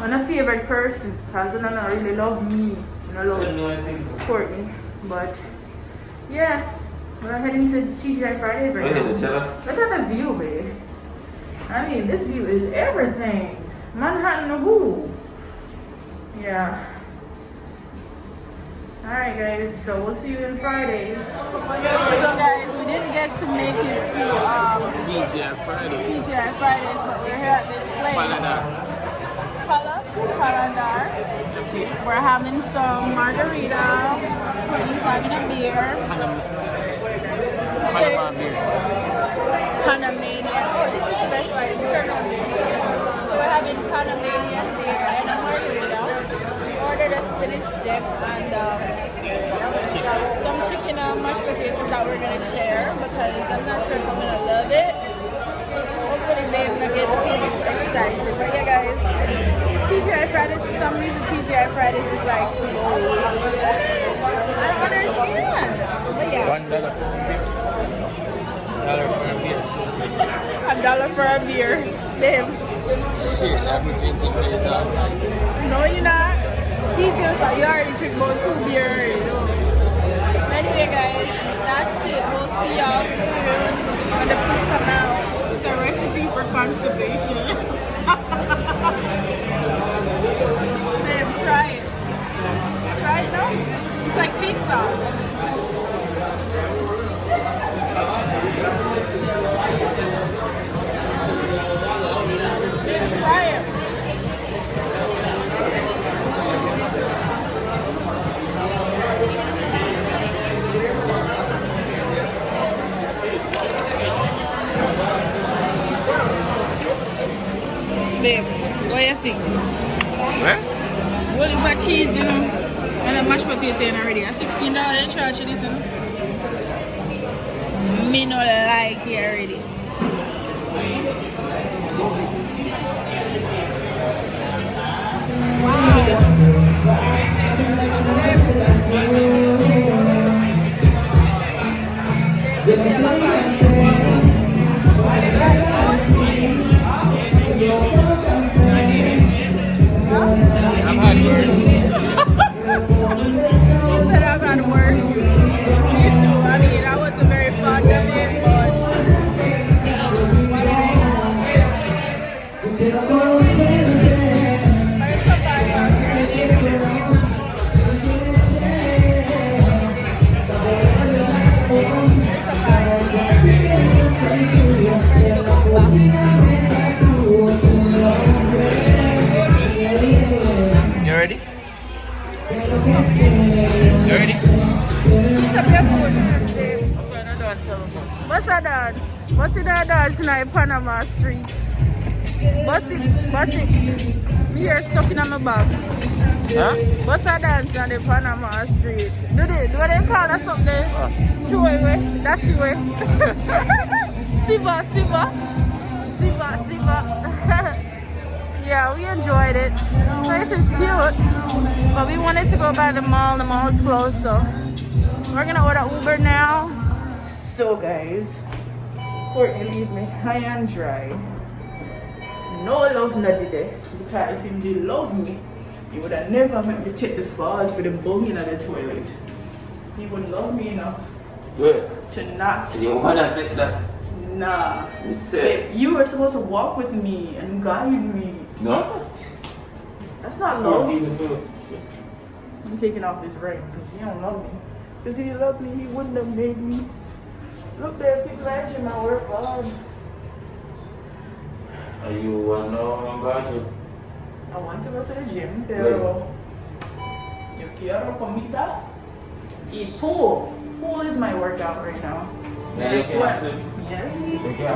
I'm a favorite person because I don't really love me. I love Courtney. But yeah, we're heading to TGI Fridays right now. Look at the view, babe. I mean, this view is everything. Manhattan, who? Yeah. Alright guys, so we'll see you in Fridays. So guys, we didn't get to make it to TGI Fridays, but we're here at this place. Paladar. We're having some margarita. Courtney's having a beer. Panama beer. Panamanian. Oh, this is the best one. So we're having Panamanian beer and a margarita. We ordered a spinach dip and some chicken and mashed potatoes that we're gonna share because I'm not sure if I'm gonna love it. Hopefully babe not get too excited. But yeah guys, TGI Fridays, for some reason TGI Fridays is like closed. I don't understand. But yeah. $1 for a beer. $1 for a beer. Babe. Shit, I've been drinking beers all night. No, you're not. He just like, you already drink about 2 beers, you know. Anyway, guys, that's it. We'll see y'all soon when the food come out. This is a recipe for constipation. Babe, try it. Try it now? It's like pizza. Try it. Babe, what do you think? What? Rolling my cheese, you know, and a mashed potato in already. A $16 in charge for this, you know. Me no like it already. I've had worse. He said I've had worse. Me too. I mean, I wasn't very fond of it, but it's not bad. You ready? You ready? What's that dance? What's the dance in Panama streets? What's it? Me here stuck in my bag. Huh? What's that dance on the Panama street? Do they call us something there? Show away. That's your way. Siba. Yeah, we enjoyed it. The place is cute, but we wanted to go by the mall. The mall is closed, so we're gonna order Uber now. So guys, Courtney leave me high and dry. No love not there, because if he did love me, he would have never made me take the fall for the bunging at the toilet. He would love me enough to not. You wanna take that? Nah. Babe, you were supposed to walk with me and guide me. No? That's not love. I'm taking off this ring because he don't love me. Because if he loved me, he wouldn't have made me. Look there, people actually my work hard. Are you want to know? I want to go to the gym, pero yo quiero comida y pool. Pool is my workout right now. Yes. Yes. Yes, I can.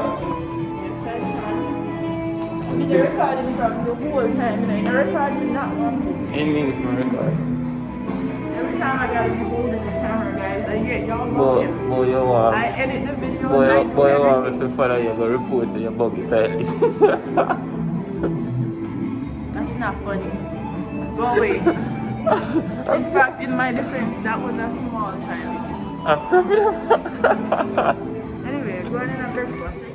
I'm recording from the whole time, and I recorded not one. Anything with my record. Every time I gotta be holding the camera, guys, I get y'all Boy, you want. I edit the videos. Boy, I do you want everything. me to follow you, go report to your buggy tightly. That's not funny. Go away. In fact, in my defense, that was a small time. I'm coming up. Anyway, go ahead and have breakfast.